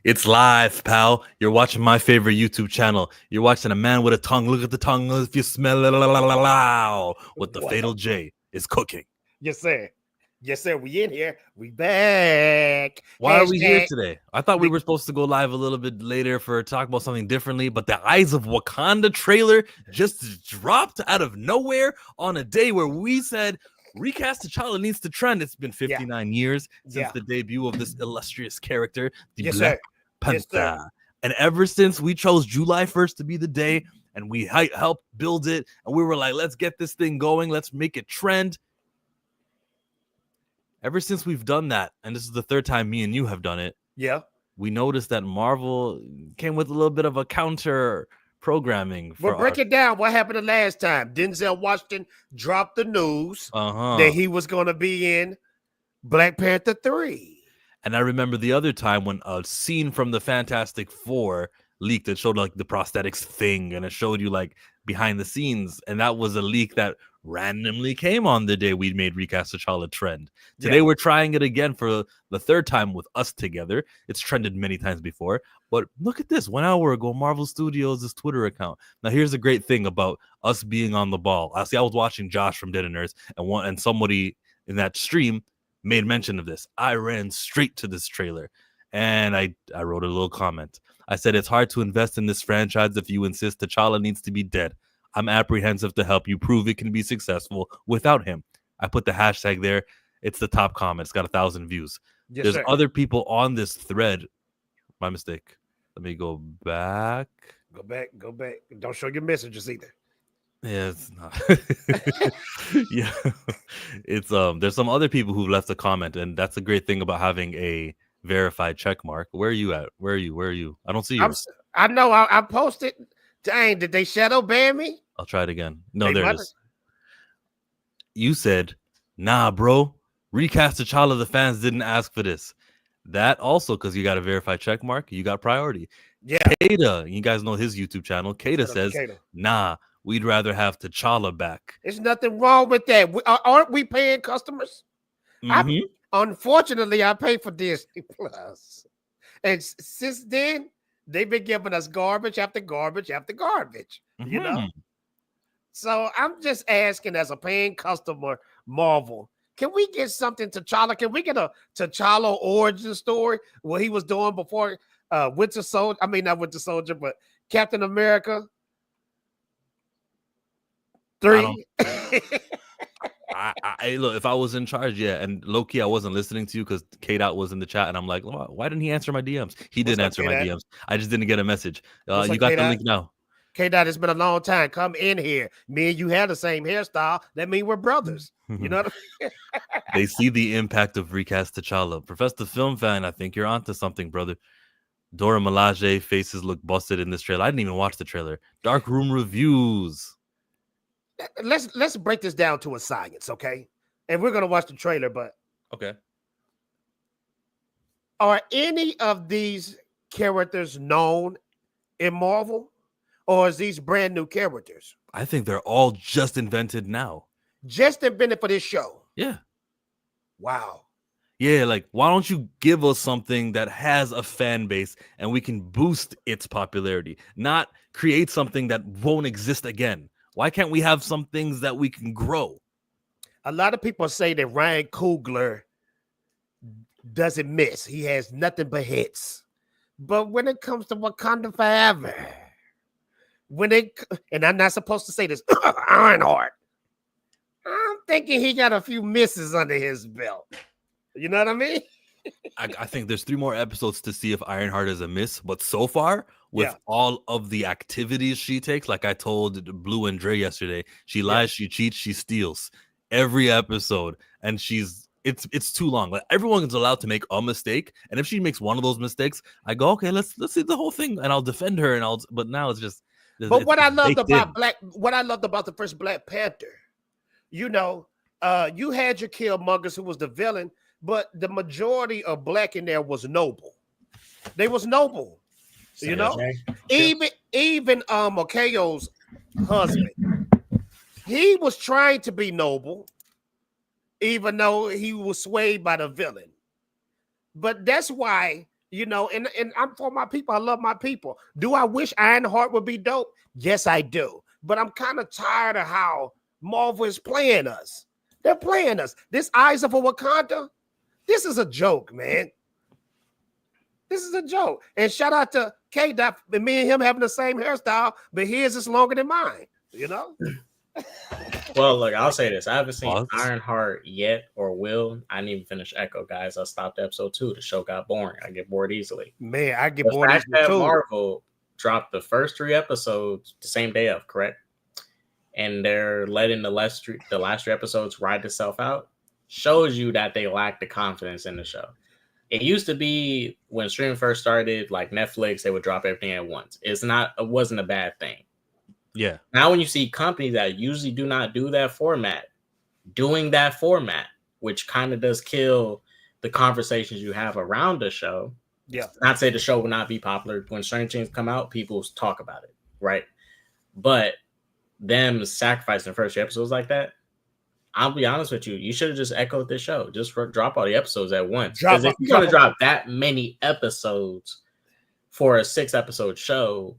It's live, pal. You're watching my favorite YouTube channel. You're watching a man with a tongue. Look at the tongue. If you smell it, what the What? fatal J is cooking. Yes, sir. Yes, sir. We in here. We back. Why are we here today? I thought we were supposed to go live a little bit later for talk about something differently, but the Eyes of Wakanda trailer just dropped out of nowhere on a day where we said recast T'Challa needs to trend. It's been 59 years since the debut of this illustrious character, the Black Panther. And ever since we chose July 1st to be the day and we helped build it, and we were like, let's get this thing going, let's make it trend. Ever since we've done that, and this is the third time me and you have done it, we noticed that Marvel came with a little bit of a counter programming. Well, break it down. What happened the last time? Denzel Washington dropped the news that he was going to be in Black Panther 3. And I remember the other time when a scene from the Fantastic Four leaked that showed like the prosthetics thing, and it showed you like behind the scenes, and that was a leak that randomly came on the day we made Recast T'Challa trend. Today we're trying it again for the third time with us together. It's trended many times before, but look at this. 1 hour ago, Marvel Studios' Twitter account. Now here's a great thing about us being on the ball. I was watching Josh from Dead and Nerds, and somebody in that stream made mention of this. I ran straight to this trailer and I wrote a little comment. I said, it's hard to invest in this franchise if you insist T'Challa needs to be dead. I'm apprehensive to help you prove it can be successful without him. I put the hashtag there. It's the top comment. It's got 1,000 views. There's other people on this thread. My mistake. Let me go back. Go back. Don't show your messages either. Yeah, it's not. Yeah, it's there's some other people who left a comment, and that's a great thing about having a verified check mark. Where are you at? Where are you? I don't see you. I know. I posted. Dang, did they shadow ban me? I'll try it again. No, there it is. You said, nah, bro. Recast T'Challa. The fans didn't ask for this. That also because you got a verified check mark. You got priority. Yeah. Kada, you guys know his YouTube channel. Kada says, nah. We'd rather have T'Challa back. There's nothing wrong with that. Aren't we paying customers? Unfortunately, I pay for Disney Plus. And since then, they've been giving us garbage after garbage after garbage, you know? So I'm just asking as a paying customer, Marvel, can we get something T'Challa? Can we get a T'Challa origin story, what he was doing before Winter Soldier? I mean, not Winter Soldier, but Captain America 3. I look, if I was in charge, and low-key I wasn't listening to you because K-Dot was in the chat, and I'm like, why didn't he answer my DMs? He didn't answer my DMs. I just didn't get a message. You got the link now. K-Dot, it's been a long time. Come in here. Me and you had the same hairstyle. That means we're brothers. You know what I mean? They see the impact of Recast T'Challa. Professor Film Fan, I think you're onto something, brother. Dora Milaje faces look busted in this trailer. I didn't even watch the trailer. Dark Room Reviews. Let's break this down to a science, okay? And we're gonna watch the trailer, but okay. Are any of these characters known in Marvel, or is these brand new characters? I think they're all just invented now. Just invented for this show. Yeah. Wow. Yeah, like why don't you give us something that has a fan base and we can boost its popularity, not create something that won't exist again? Why can't we have some things that we can grow? A lot of people say that Ryan Coogler doesn't miss. He has nothing but hits. But when it comes to Wakanda Forever, and I'm not supposed to say this, Ironheart, I'm thinking he got a few misses under his belt. You know what I mean? I think there's 3 more episodes to see if Ironheart is a miss, but so far, with all of the activities she takes, like I told Blue and Dre yesterday, she lies, she cheats, she steals every episode, and it's too long. Like everyone's allowed to make a mistake, and if she makes one of those mistakes, I go, okay, let's see the whole thing, and I'll defend her, but now it's just. But what I loved about the first Black Panther, you know, you had your Killmongers who was the villain. But the majority of Black in there was noble. They was noble, you know. Even Makayo's husband, he was trying to be noble, even though he was swayed by the villain. But that's why And I'm for my people. I love my people. Do I wish Ironheart would be dope? Yes, I do. But I'm kind of tired of how Marvel is playing us. They're playing us. This Eyes of a Wakanda, this is a joke, man. This is a joke. And shout out to K Dot, me and him having the same hairstyle, but his is longer than mine, Well, look, I'll say this. I haven't seen What? Ironheart yet or will. I didn't even finish Echo, guys. I stopped episode 2. The show got boring. I get bored easily. Man, I get The bored fact easily that too. Marvel dropped the first 3 episodes the same day of, correct? And they're letting the last 3 episodes ride itself out, shows you that they lack the confidence in the show. It used to be when streaming first started, like Netflix, they would drop everything at once. It wasn't a bad thing. Yeah. Now, when you see companies that usually do not do that format, doing that format, which kind of does kill the conversations you have around the show. Yeah. Not to say the show will not be popular. When Stranger Things come out, people talk about it, right? But them sacrificing the first 3 episodes like that, I'll be honest with you, you should have just echoed this show. Just drop all the episodes at once. Because if you're going to drop that many episodes for a 6-episode show,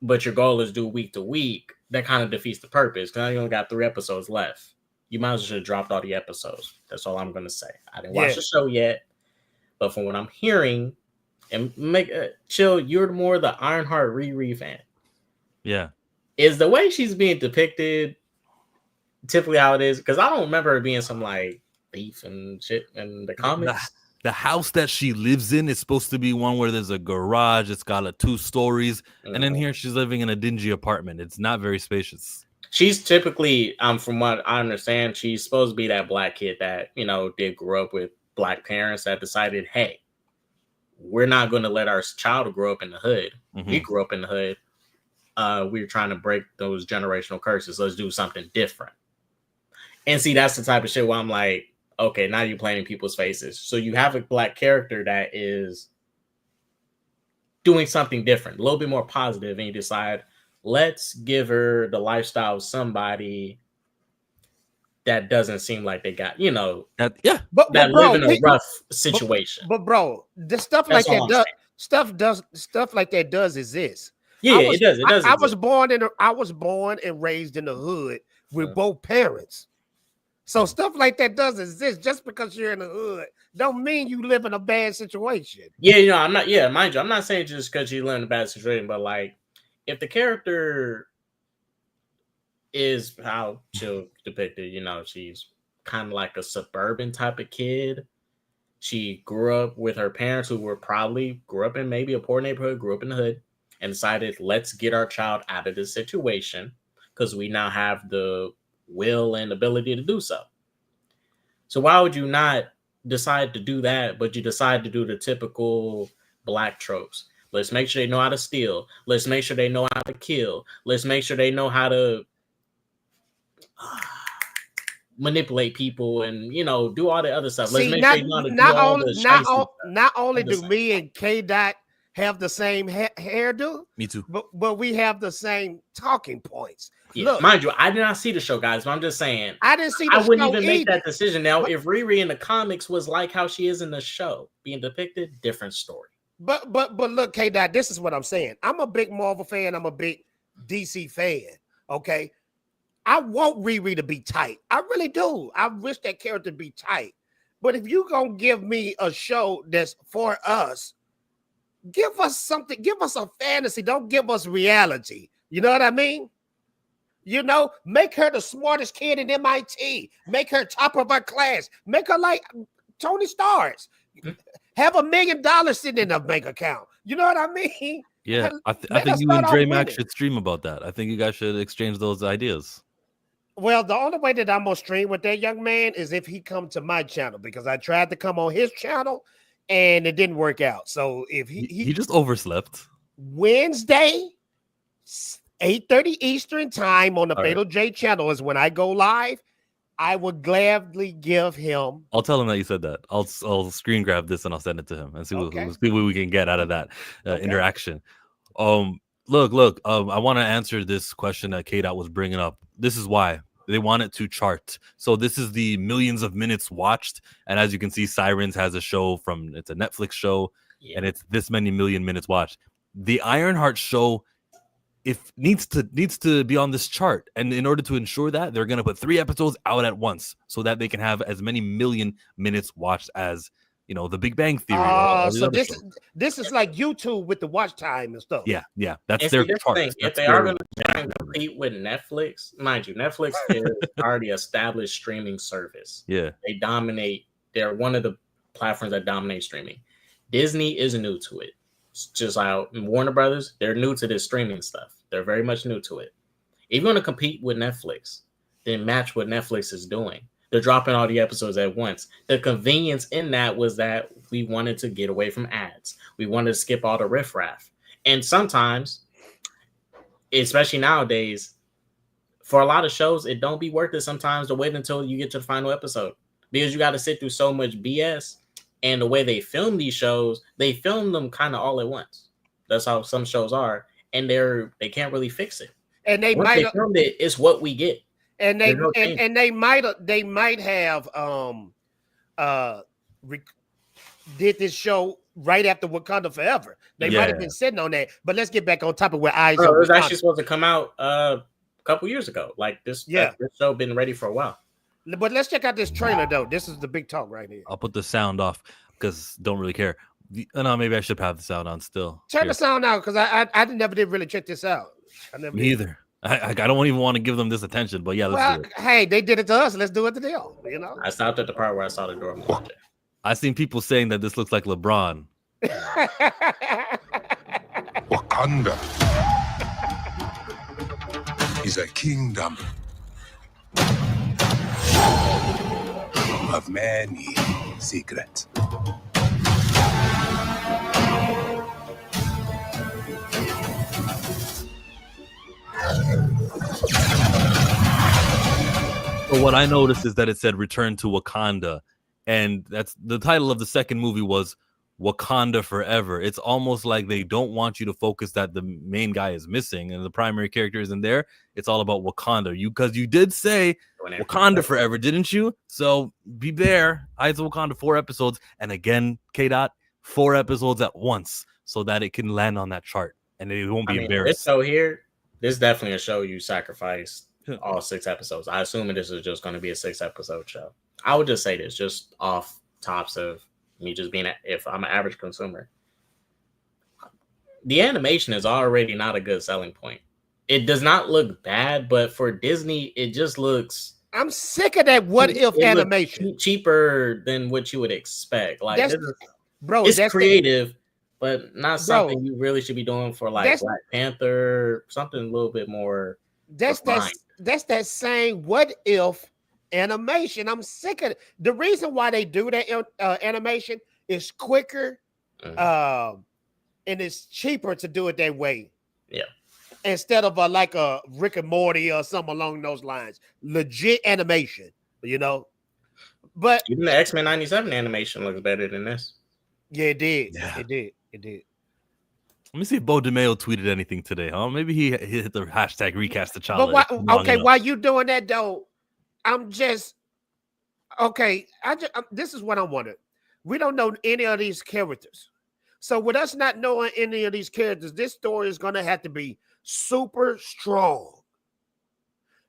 but your goal is do week to week, that kind of defeats the purpose. Because now you only got 3 episodes left. You might as well have dropped all the episodes. That's all I'm going to say. I didn't watch the show yet, but from what I'm hearing, and chill, you're more the Ironheart Riri fan. Yeah. Is the way she's being depicted typically how it is? Because I don't remember it being some like beef and shit in the comics. The house that she lives in is supposed to be one where there's a garage. It's got 2 stories. And then here she's living in a dingy apartment. It's not very spacious. She's typically, from what I understand, she's supposed to be that black kid that, did grow up with black parents that decided, hey, we're not going to let our child grow up in the hood. Mm-hmm. We grew up in the hood. We're trying to break those generational curses. Let's do something different. And see, that's the type of shit where I'm like, okay, now you're playing in people's faces. So you have a black character that is doing something different, a little bit more positive, and you decide, let's give her the lifestyle of somebody that doesn't seem like they got, but live in a rough situation. But bro, the stuff like that stuff like that does exist. Yeah, it does. I was born and raised in the hood with both parents. So stuff like that does exist. Just because you're in the hood don't mean you live in a bad situation. Yeah, I'm not. Yeah, mind you, I'm not saying just because you live in a bad situation, but like if the character is how she'll depicted, she's kind of like a suburban type of kid. She grew up with her parents who grew up in maybe a poor neighborhood, grew up in the hood, and decided, let's get our child out of this situation because we now have the will and ability to do so. So why would you not decide to do that, but you decide to do the typical black tropes? Let's make sure they know how to steal. Let's make sure they know how to kill. Let's make sure they know how to manipulate people and do all the other stuff. Let's make sure they know how to do all the stuff. Not only do me and K Dot have the same hairdo, me too, but we have the same talking points. Yeah, look, mind you, I did not see the show, guys, but I'm just saying I didn't see. I wouldn't even make that decision. Now, if Riri in the comics was like how she is in the show, being depicted, different story. But look, K Dot, this is what I'm saying. I'm a big Marvel fan. I'm a big DC fan. Okay, I want Riri to be tight. I really do. I wish that character to be tight. But if you gonna give me a show that's for us, give us something. Give us a fantasy. Don't give us reality. You know what I mean? Make her the smartest kid in MIT. Make her top of her class. Make her like Tony Stark. Have $1 million sitting in a bank account. You know what I mean? Yeah, I think you and Dre Max should stream about that. I think you guys should exchange those ideas. Well, the only way that I'm gonna stream with that young man is if he come to my channel, because I tried to come on his channel and it didn't work out. So if he just overslept. Wednesday, 8:30 Eastern time on the Fatal J channel is when I go live. I would gladly give him. I'll tell him that you said that. I'll screen grab this and I'll send it to him and see what we can get out of that interaction. Look. I want to answer this question that K-Dot was bringing up. This is why they want it to chart. So this is the millions of minutes watched, and as you can see, Sirens has a show it's a Netflix show. and it's this many million minutes watched. The Ironheart show needs to be on this chart, and in order to ensure that, they're going to put 3 episodes out at once so that they can have as many million minutes watched as the Big Bang Theory. So this is like YouTube with the watch time and stuff. Yeah, that's their chart. If they are going to try and compete with Netflix, mind you, Netflix is already established streaming service. Yeah, they dominate. They're one of the platforms that dominate streaming. Disney is new to it. It's just like Warner Brothers, they're new to this streaming stuff. They're very much new to it. If you're going to compete with Netflix, then match what Netflix is doing. They're dropping all the episodes at once. The convenience in that was that we wanted to get away from ads. We wanted to skip all the riffraff. And sometimes, especially nowadays, for a lot of shows, it don't be worth it sometimes to wait until you get to the final episode, because you got to sit through so much BS. And the way they film these shows, they film them kind of all at once. That's how some shows are, and they can't really fix it. And they once they filmed it, it's what we get. And they might have did this show right after Wakanda Forever. They might have been sitting on that. But let's get back on topic with eyes. It was actually supposed to come out a couple years ago. Like this show been ready for a while. But let's check out this trailer though. This is the big talk right here. I'll put the sound off because don't really care. No, maybe I should have the sound on still. Turn the sound out because I never did really check this out. Me either. I don't even want to give them this attention, but let's do it. Hey, they did it to us. Let's do it to them. I stopped at the part where I saw the door. I seen people saying that this looks like LeBron. Wakanda is a kingdom of many secrets. So what I noticed is that it said "Return to Wakanda," and that's the title of the second movie was Wakanda Forever. It's almost like they don't want you to focus that the main guy is missing and the primary character isn't there. It's all about Wakanda. Because you did say Wakanda Forever, didn't you? So be there. Eyes of Wakanda, 4 episodes, and again, K-Dot, 4 episodes at once, so that it can land on that chart and it won't be embarrassed. So here, this is definitely a show you sacrifice all 6 episodes. I assume this is just going to be a 6-episode show. I would just say this, just off tops of me just being, if I'm an average consumer, the animation is already not a good selling point. It does not look bad, but for Disney, it just looks. I'm sick of that what if animation. Cheaper than what you would expect. Like, it's creative, but not something you really should be doing for like Black Panther, something a little bit more. That's that same what if animation. I'm sick of it. The reason why they do that animation is quicker, and it's cheaper to do it that way. Yeah. Instead of like a Rick and Morty or something along those lines, legit animation, But even the X-Men 97 animation looks better than this. Yeah, it did. Yeah. It did. Let me see if Bo DeMayo tweeted anything today. Huh? Maybe he hit the hashtag recast the child. But while you doing that though, I'm just okay. This is what I'm wondering. We don't know any of these characters, so with us not knowing any of these characters, this story is going to have to be super strong.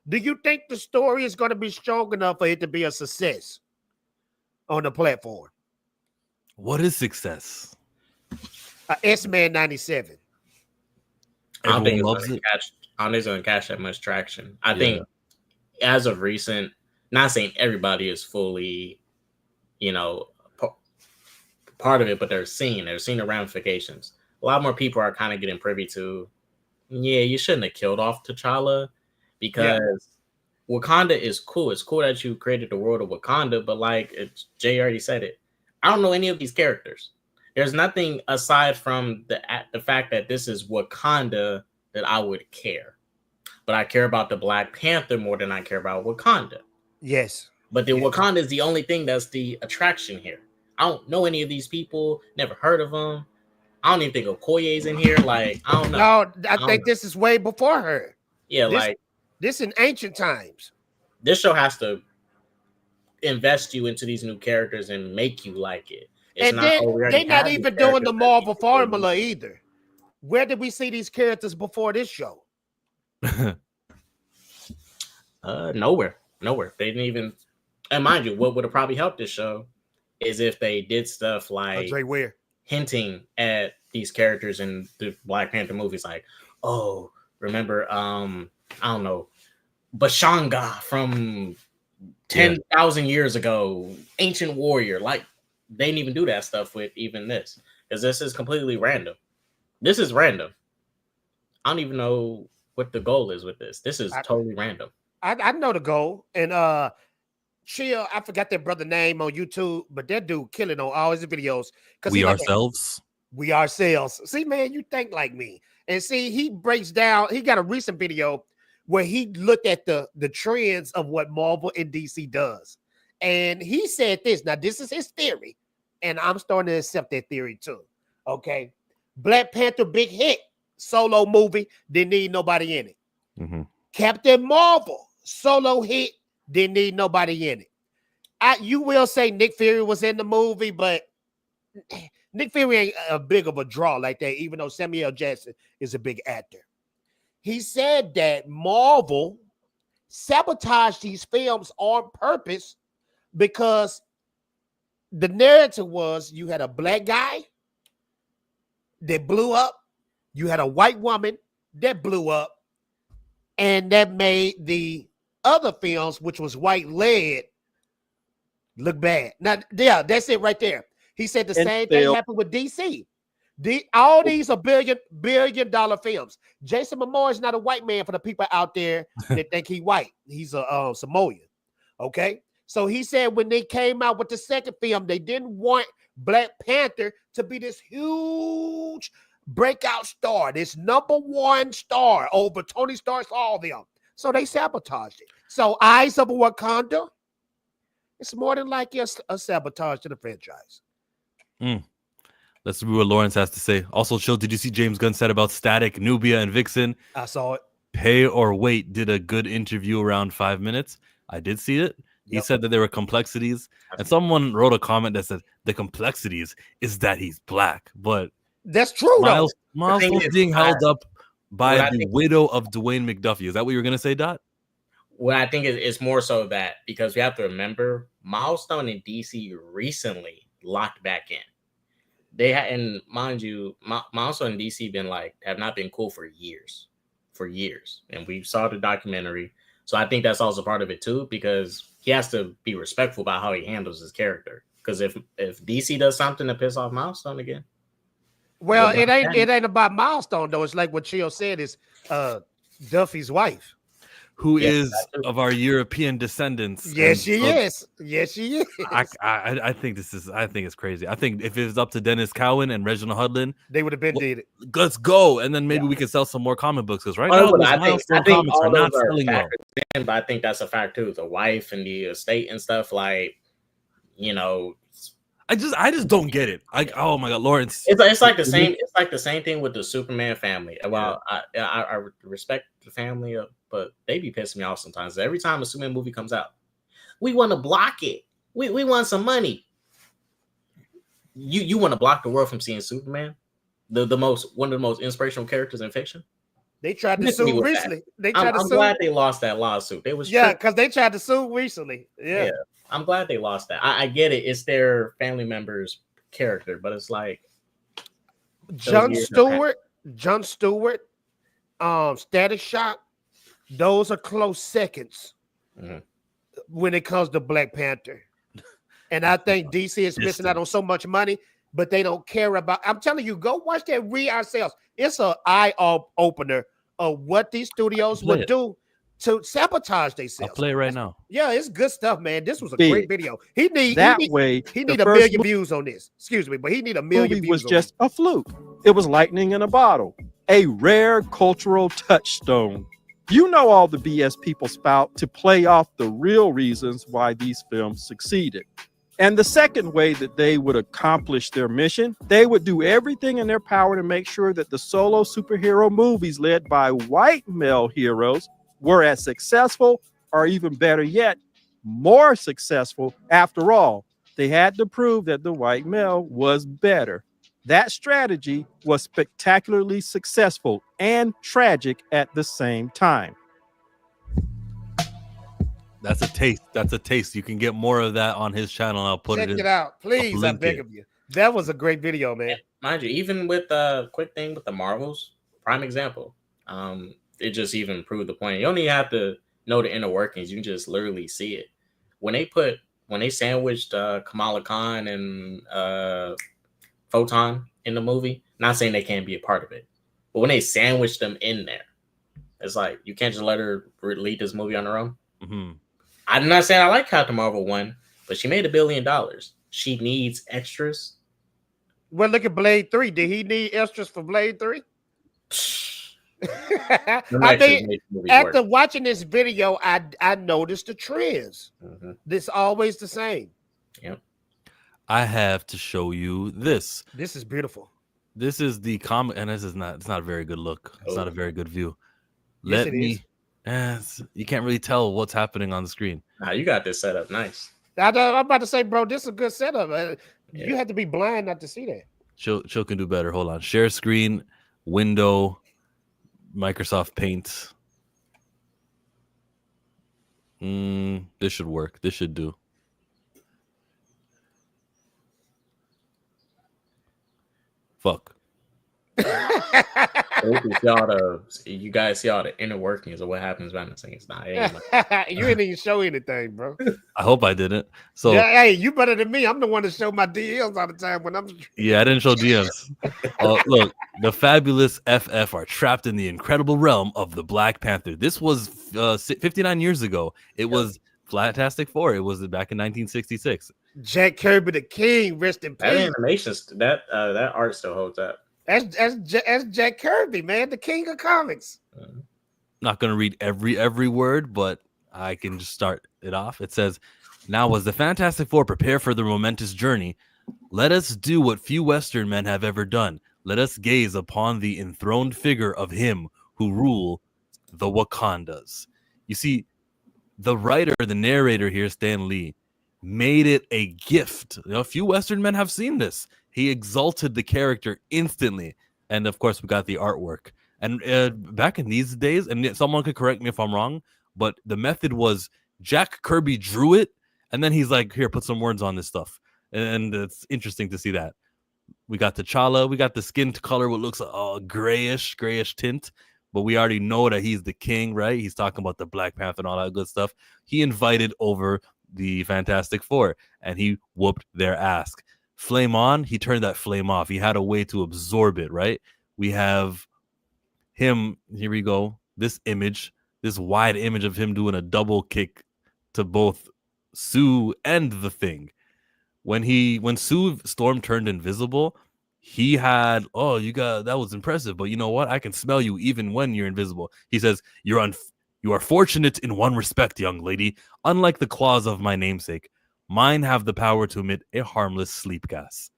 Do you think the story is going to be strong enough for it to be a success on the platform? What is success? X-Men 97. I don't think it's going to catch that much traction. I think as of recent, not saying everybody is fully, part of it, but they're seeing the ramifications. A lot more people are kind of getting privy to, you shouldn't have killed off T'Challa, because Wakanda is cool. It's cool that you created the world of Wakanda, but like Jay already said it, I don't know any of these characters. There's nothing aside from the fact that this is Wakanda that I would care. But I care about the Black Panther more than I care about Wakanda. Yes. But Wakanda is the only thing that's the attraction here. I don't know any of these people, never heard of them. I don't even think Okoye's in here. Like, I don't know. No, I think this is way before her. Yeah, this in ancient times. This show has to invest you into these new characters and make you like it. It's And not. then Oh, we already they're not have these even doing characters the that Marvel people will use. formula either. Where did we see these characters before this show? Nowhere. They didn't even. And mind you, what would have probably helped this show is if they did stuff like Andre Ware. hinting at these characters in the Black Panther movies, like, oh, remember, I don't know, Bashanga from 10,000 years ago, ancient warrior. Like, they didn't even do that stuff with even this, because this is completely random. This is random. I don't even know what the goal is with this. This is totally random. I know the goal. And Chill, I forgot that brother name on YouTube, but that dude killing on all his videos. We ourselves. We ourselves. See, man, you think like me. And see, he breaks down. He got a recent video where he looked at the trends of what Marvel and DC does. And he said this. Now, this is his theory. And I'm starting to accept that theory too. Okay. Black Panther, big hit. Solo movie. Didn't need nobody in it. Mm-hmm. Captain Marvel, solo hit. Didn't need nobody in it. You will say Nick Fury was in the movie, but Nick Fury ain't a big of a draw like that, even though Samuel Jackson is a big actor. He said that Marvel sabotaged these films on purpose because the narrative was you had a black guy that blew up, you had a white woman that blew up, and that made the other films, which was white led, look bad. Now, yeah, that's it right there. He said the same thing happened with DC. All these are billion dollar films. Jason Momoa is not a white man for the people out there that think he white. He's a Samoan. Okay. So he said when they came out with the second film, they didn't want Black Panther to be this huge breakout star, this number one star over Tony Stark's, all of them. So they sabotaged it. So Eyes of Wakanda, it's more than likely a sabotage to the franchise. Let's see what Lawrence has to say. Also, Chill, did you see James Gunn said about Static, Nubia, and Vixen? I saw it. Pay or Wait did a good interview around 5 minutes. I did see it. He said that there were complexities. And someone wrote a comment that said the complexities is that he's black. But that's true, Miles was being held up by the widow of Dwayne McDuffie. Is that what you were going to say, Dot? Well, I think it's more so that because we have to remember Milestone and DC recently locked back in. They had, and mind you, Milestone and DC have not been cool for years, and we saw the documentary. So I think that's also part of it too, because he has to be respectful about how he handles his character. Because if DC does something to piss off Milestone again, well, it ain't about Milestone though. It's like what Chill said is Duffy's wife, who is of our European descendants. Yes, she is. Yes, she is. I think it's crazy. I think if it was up to Dennis Cowan and Reginald Hudlin, they would have been did it. Let's go, and then maybe we could sell some more comic books because now I think comics are not selling well. But I think that's a fact too. The wife and the estate and stuff, I just don't get it. Oh my God, Lawrence. It's like the same. It's like the same thing with the Superman family. Well, I respect the family, but they be pissing me off sometimes. Every time a Superman movie comes out, we want to block it. We want some money. You want to block the world from seeing Superman, one of the most inspirational characters in fiction. They tried to sue recently. I'm glad they lost that lawsuit. Because they tried to sue recently. Yeah. I'm glad they lost that. I get it. It's their family member's character, but it's like John Stewart, Static Shock. Those are close seconds when it comes to Black Panther. And I think DC is missing out on so much money, but they don't care about. I'm telling you, go watch that We Ourselves. It's an eye opener of what these studios would do to sabotage themselves. I'll play it right now. Yeah, it's good stuff, man. This was a great video. He need a million views on this. Excuse me, but he need a million views. Was just a fluke. It was lightning in a bottle, a rare cultural touchstone. You know all the BS people spout to play off the real reasons why these films succeeded. And the second way that they would accomplish their mission, they would do everything in their power to make sure that the solo superhero movies led by white male heroes were as successful, or even better yet, more successful. After all, They had to prove that the white male was better. That strategy was spectacularly successful and tragic at the same time. That's a taste. That's a taste. You can get more of that on his channel. I'll put Check it it in. out, please. I link beg it. of you. That was a great video, man. Mind you, even with the quick thing with the Marvels, prime example. It just even proved the point. You only have to know the inner workings. You can just literally see it. When they sandwiched Kamala Khan and Photon in the movie, not saying they can't be a part of it, but when they sandwiched them in there, it's like you can't just let her lead this movie on her own. Mm-hmm. I'm not saying I like Captain Marvel 1, but she made $1 billion. She needs extras. Well, look at Blade 3. Did he need extras for Blade 3? I think after watching this video, I noticed the trends. Mm-hmm. This always the same. Yep. I have to show you this. This is beautiful. This is the comic, and it's not a very good look. It's not a very good view. Yes, it is. You can't really tell what's happening on the screen. Nah, you got this set up nice. I'm about to say, bro, this is a good setup. You have to be blind not to see that. Chill can do better. Hold on. Share screen, window, Microsoft Paint. This should work. This should do. Fuck. You guys see all the inner workings of what happens behind the scenes. Nah, you didn't even show anything, bro. I hope I didn't. So hey, you better than me. I'm the one that show my DMs all the time when I'm. Yeah, I didn't show DMs. Look, the fabulous FF are trapped in the incredible realm of the Black Panther. This was 59 years ago. It was Fantastic Four. It was back in 1966. Jack Kirby, the king, rest in peace. That animation, that art still holds up. That's Jack Kirby, man, the king of comics. Not gonna read every word, but I can just start it off. It says, "Now, as the Fantastic Four prepare for their momentous journey, let us do what few Western men have ever done. Let us gaze upon the enthroned figure of him who rule the Wakandas." You see, the writer, the narrator here, Stan Lee, made it a gift. A few Western men have seen this. He exalted the character instantly. And of course, we got the artwork. And back in these days, and someone could correct me if I'm wrong, but the method was Jack Kirby drew it, and then he's like, here, put some words on this stuff. And it's interesting to see that. We got T'Challa. We got the skin color, what looks grayish tint. But we already know that he's the king, right? He's talking about the Black Panther and all that good stuff. He invited over the Fantastic Four, and he whooped their ass. Flame on, he turned that flame off. He had a way to absorb it, right? We have him, here we go, this image, this wide image of him doing a double kick to both Sue and the Thing. When Sue Storm turned invisible, he had, that was impressive, but you know what? I can smell you even when you're invisible. He says, you are fortunate in one respect, young lady. Unlike the claws of my namesake, mine have the power to emit a harmless sleep gas.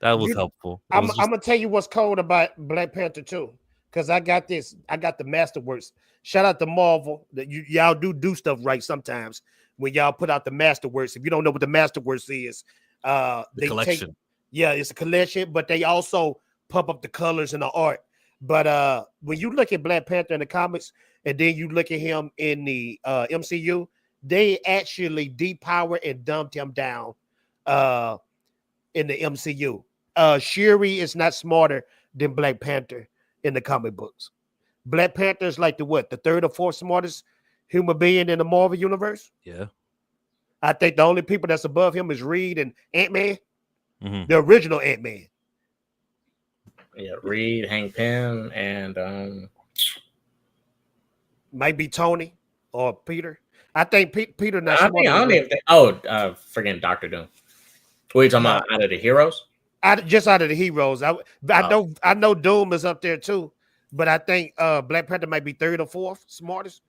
That was helpful. I'm gonna tell you what's cold about Black Panther 2, because I got the Masterworks. Shout out to Marvel. That y'all do stuff right sometimes when y'all put out the Masterworks. If you don't know what the Masterworks is, the collection. It's a collection, but they also pump up the colors and the art. But when you look at Black Panther in the comics, and then you look at him in the MCU, they actually depowered and dumped him down in the MCU. Shuri is not smarter than Black Panther in the comic books. Black Panther is like the third or fourth smartest human being in the Marvel universe. Yeah. I think the only people that's above him is Reed and Ant-Man, the original Ant-Man. Yeah, Reed, Hank Pym, and might be Tony or Peter. I think Peter not I don't even think. Forgetting Dr. Doom. What are you talking about? Out of the heroes? Just out of the heroes. I know Doom is up there too, but I think Black Panther might be third or fourth smartest.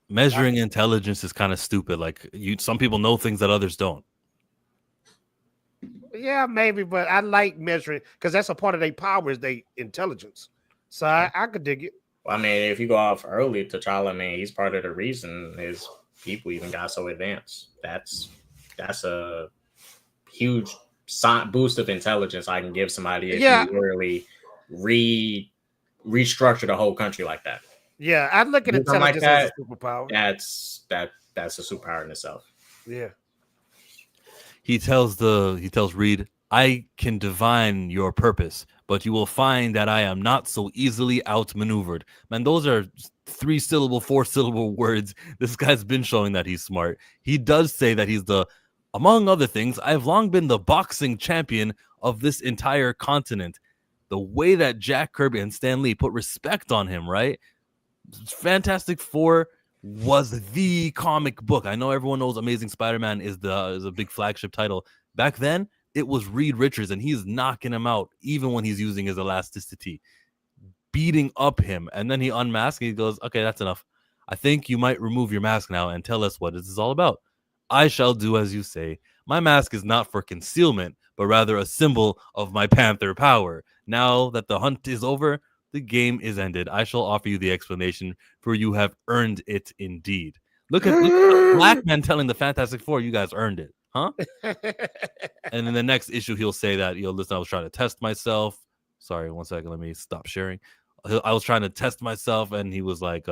Measuring intelligence is kind of stupid. Like some people know things that others don't. Yeah, maybe, but I like measuring because that's a part of their power is their intelligence. So I could dig it. Well, I mean, if you go off early, T'Challa, he's part of the reason his people even got so advanced. That's that's a huge boost of intelligence I can give somebody if Yeah. you literally restructure the whole country like that. Yeah, I'd look at Do something like intelligence as that, a superpower. that's a superpower in itself. Yeah. He tells Reed, I can divine your purpose, but you will find that I am not so easily outmaneuvered. Man, those are 3-syllable, 4-syllable words. This guy's been showing that he's smart. He does say that he's among other things, I've long been the boxing champion of this entire continent. The way that Jack Kirby and Stan Lee put respect on him, right? Fantastic Four was the comic book. I know everyone knows Amazing Spider-Man is a big flagship title. Back then, it was Reed Richards, and he's knocking him out even when he's using his elasticity, beating up him. And then he unmasks and he goes, okay, that's enough. I think you might remove your mask now and tell us what this is all about. I shall do as you say. My mask is not for concealment, but rather a symbol of my Panther power. Now that the hunt is over, the game is ended. I shall offer you the explanation, for you have earned it indeed. Look at the black man telling the Fantastic Four, you guys earned it, huh? And in the next issue, he'll say that, listen, I was trying to test myself. Sorry, 1 second. Let me stop sharing. I was trying to test myself, and he was like,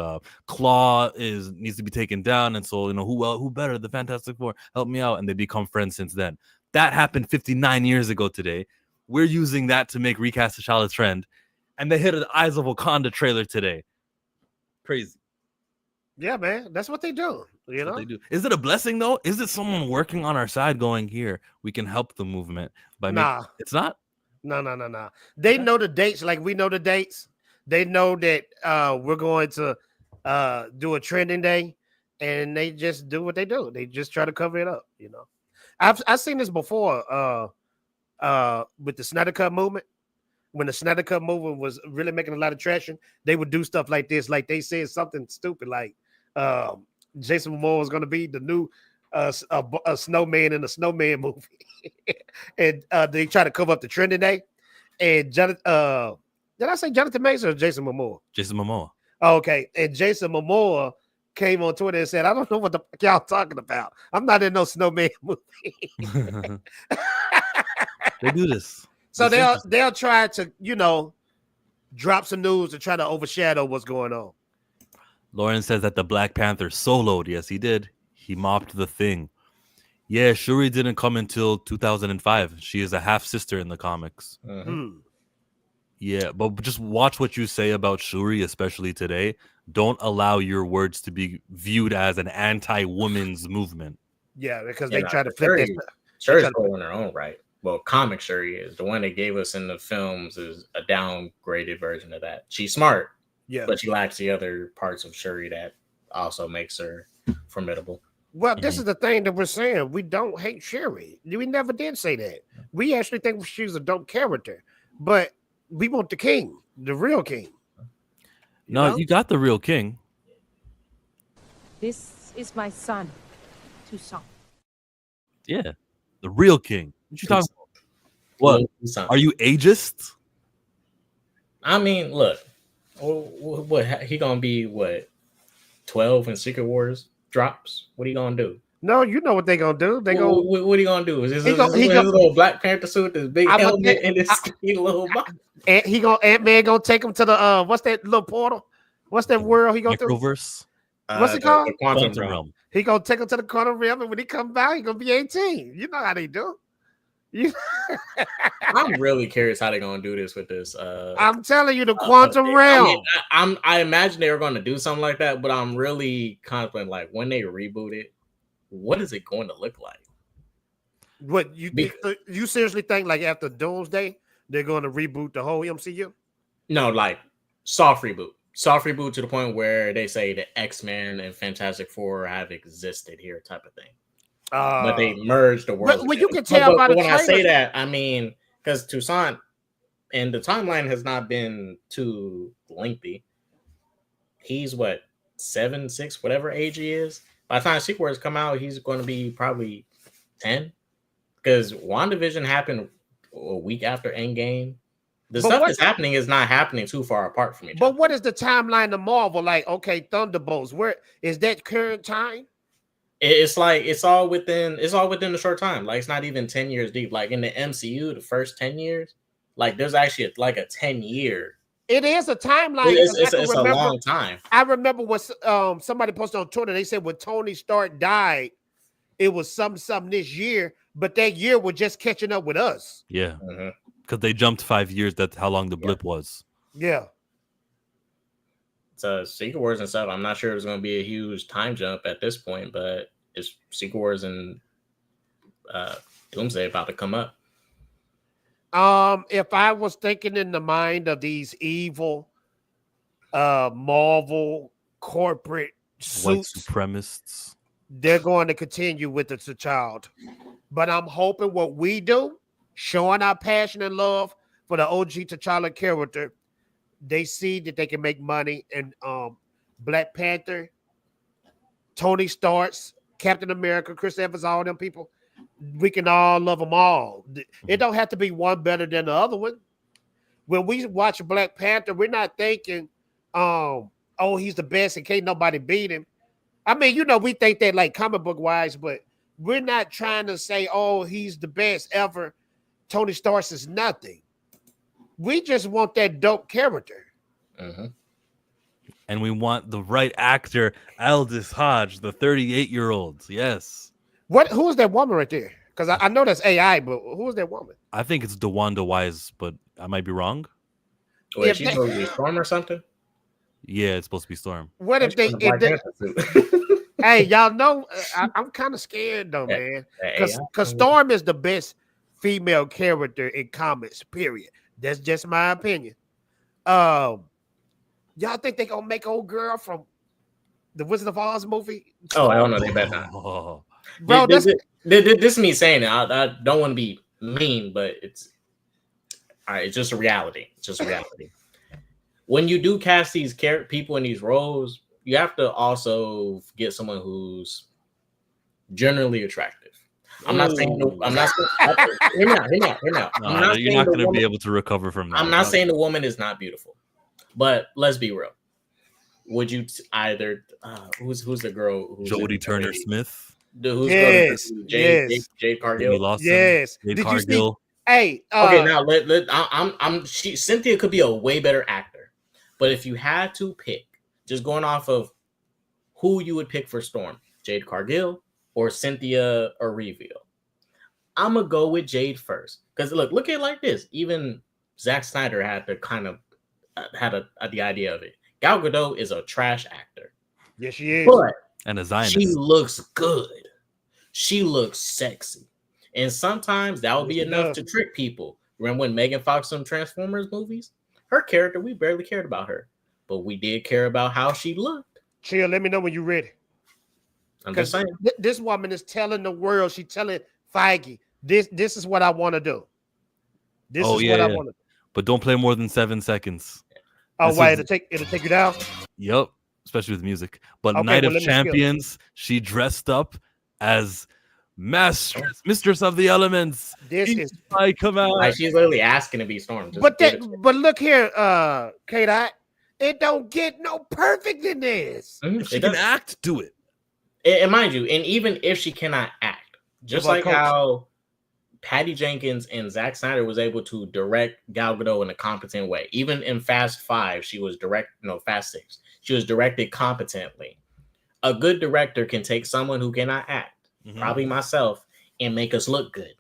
Claw needs to be taken down. And so, who better? The Fantastic Four, help me out. And they become friends since then. That happened 59 years ago today. We're using that to make Recast the Child a trend. And they hit an Eyes of Wakanda trailer today. Crazy. Yeah, man. That's what they do. You know? They do. Is it a blessing, though? Is it someone working on our side going, here, we can help the movement? It's not? No. They know the dates like we know the dates. They know that we're going to do a trending day, and they just do what they do. They just try to cover it up, I've seen this before with the Snyder Cut movement. When the Snyder Cut movement was really making a lot of traction, they would do stuff like this. Like they said something stupid like Jason Momoa was going to be the new a snowman in the Snowman movie. And they try to cover up the trending day. And did I say Jonathan Majors or Jason Momoa? Jason Momoa. Oh, okay. And Jason Momoa came on Twitter and said, I don't know what the fuck y'all talking about. I'm not in no Snowman movie. They do this. So they'll try to, drop some news to try to overshadow what's going on. Lauren says that the Black Panther soloed. Yes, he did. He mopped the Thing. Yeah, Shuri didn't come until 2005. She is a half-sister in the comics. Mm-hmm. Yeah, but just watch what you say about Shuri, especially today. Don't allow your words to be viewed as an anti-women's movement. Yeah, because they try to flip that. Shuri's cool in her own right. Well, comic Shuri is. The one they gave us in the films is a downgraded version of that. She's smart, but she lacks the other parts of Shuri that also makes her formidable. Well, this is the thing that we're saying. We don't hate Shuri. We never did say that. We actually think she's a dope character, but we want the king, the real king. You got the real king. This is my son, Toussaint. Yeah, the real king. What you talking about? What? Are you ageist? I mean, look, what he gonna be? What 12 when Secret Wars drops? What are you gonna do? No, you know what they gonna do. What are you gonna do? Is this his little Black Panther suit, this big helmet, and this skinny little body? And Ant-Man gonna take him to the what's that little portal? What's that world he gonna do? Microverse. What's it called? The Quantum Realm. He gonna take him to the Quantum Realm, and when he comes back, he gonna be 18. You know how they do. I'm really curious how they're gonna do this with this. I'm telling you, the Quantum Realm. I imagine they were gonna do something like that, but I'm really confident. Like when they reboot it, what is it going to look like? What you seriously think? Like after Doomsday, they're going to reboot the whole MCU? No, like soft reboot to the point where they say the X-Men and Fantastic Four have existed here, type of thing. But they merged the world. Well, you can tell by the when trailer. I say that, I mean because Toussaint and the timeline has not been too lengthy. He's what 7, 6, whatever age he is. By the time Secret Wars come out, he's going to be probably 10. Because WandaVision happened a week after Endgame. The stuff that's happening is not happening too far apart from each other. But what is the timeline of Marvel? Like, okay, Thunderbolts. Where is that current time? It's like it's all within a short time. Like it's not even 10 years deep. Like in the MCU, the first 10 years, like there's actually like a 10-year. It is a timeline. It's a long time. I remember what somebody posted on Twitter. They said when Tony Stark died, it was something this year, but that year was just catching up with us. Yeah, because they jumped 5 years. That's how long the blip was. Yeah. So Secret Wars and stuff. I'm not sure it's going to be a huge time jump at this point, but it's Secret Wars and Doomsday about to come up. If I was thinking in the mind of these evil Marvel corporate White suits, supremacists, they're going to continue with the child. But I'm hoping what we do, showing our passion and love for the OG T'Challa character, they see that they can make money. And Black Panther, Tony Starks, Captain America, Chris Evans, all them people, we can all love them all. It don't have to be one better than the other one. When we watch Black Panther, we're not thinking, oh, he's the best and can't nobody beat him. I mean, we think that like comic book wise, but we're not trying to say, oh, he's the best ever. Tony Stark is nothing. We just want that dope character. And we want the right actor, Aldous Hodge, the 38-year-old. Yes. Who's that woman right there? Because I know that's AI, but who's that woman? I think it's DeWanda Wise, but I might be wrong. Wait, she's supposed to be Storm or something? Yeah, it's supposed to be Storm. What if they hey, y'all know, I'm kind of scared though, man. Because Storm is the best female character in comics, period. That's just my opinion. Y'all think they gonna make old girl from the Wizard of Oz movie? Oh, I don't know. They better not. Oh. Bro, this is me saying it. I don't want to be mean, but it's all right. It's just a reality. It's just a reality. When you do cast these people in these roles, you have to also get someone who's generally attractive. I'm not saying. I'm not saying. Hear me out. No, you're not going to be able to recover from that. I'm not saying the woman is not beautiful, but let's be real. Would you either who's the girl? Jodie Turner Smith. Jade Cargill. Lawson, yes. Jade Cargill. Hey. Okay, now Cynthia could be a way better actor, but if you had to pick, just going off of who you would pick for Storm, Jade Cargill or Cynthia Erivo, I'm gonna go with Jade first because look at it like this. Even Zack Snyder had the kind of the idea of it. Gal Gadot is a trash actor. Yes, she is. But and a Zionist. She looks good. She looks sexy. And sometimes that would be enough to trick people. Remember when Megan Fox in Transformers movies? Her character, we barely cared about her. But we did care about how she looked. Chill, let me know when you're ready. I'm just saying. This woman is telling the world, she's telling Feige, this is what I want to do. This is what I want to do. But don't play more than 7 seconds. Oh, why? It'll take you down? Yep. Especially with music. But Night of Champions, she dressed up as Mistress of the Elements. This is my command. Like she's literally asking to be Storm. But look here, K-Dot, it don't get no perfect in this. If she can act, do it. And mind you, and even if she cannot act, just like how Patty Jenkins and Zack Snyder was able to direct Gal Gadot in a competent way. Even in Fast 5, she was Fast 6. She was directed competently. A good director can take someone who cannot act, probably myself, and make us look good.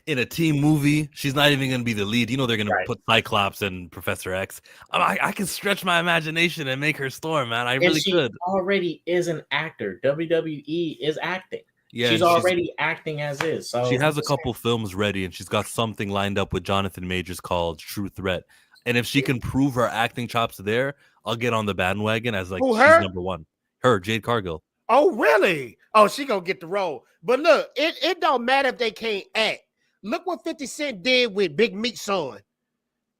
In a team movie, she's not even going to be the lead. They're going to put Cyclops and Professor X. I can stretch my imagination and make her Storm, man. I really could. Already is an actor. WWE is acting. Yeah, she's already acting as is. So she has a couple films ready, and she's got something lined up with Jonathan Majors called True Threat. And if she can prove her acting chops there, I'll get on the bandwagon as she's number one. Her, Jade Cargill. Oh, really? Oh, she gonna get the role. But look, it don't matter if they can't act. Look what 50 Cent did with Big Meat's son.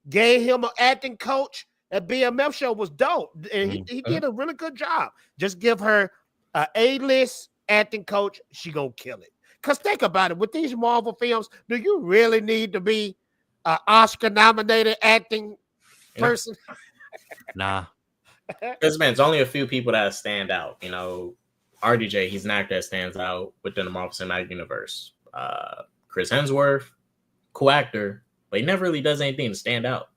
Gave him an acting coach. That BMF show was dope. And he did a really good job. Just give her an A-list acting coach. She gonna kill it. Because think about it. With these Marvel films, do you really need to be an Oscar-nominated acting person? Nah. Because, man, it's only a few people that stand out. RDJ, he's an actor that stands out within the Marvel Cinematic Universe. Chris Hemsworth, cool actor, but he never really does anything to stand out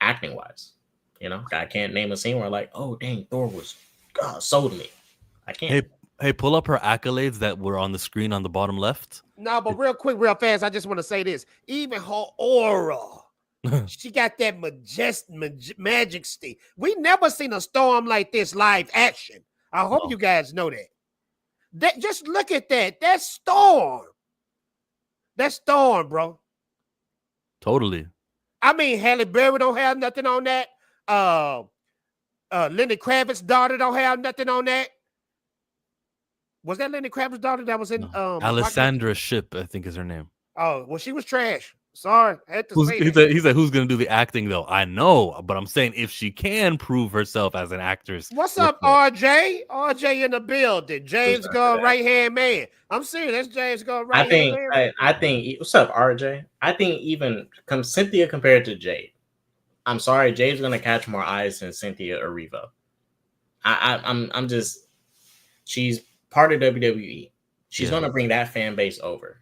acting wise. You know, I can't name a scene where like, oh dang, Thor was sold me. I can't. Hey, pull up her accolades that were on the screen on the bottom left. No, but real quick, real fast, I just want to say this. Even her aura, she got that majesty. We never seen a storm like this live action. I hope you guys know that. Just look at that. That storm. That storm, bro. Totally. I mean, Halle Berry don't have nothing on that. Lenny Kravitz's daughter don't have nothing on that. Was that Lenny Kravitz's daughter that was in Alessandra Shipp, I think is her name. Oh, well, she was trash. Sorry. I had to say He that. said, who's going to do the acting, though? I know, but I'm saying if she can prove herself as an actress. What's up, RJ? RJ in the building. James Gunn, right-hand man. I'm serious. That's James Gunn, right-hand man. I think, what's up, RJ? I think even Cynthia compared to Jade. I'm sorry, Jade's going to catch more eyes than Cynthia or Revo. I'm just, she's part of WWE. She's going to bring that fan base over.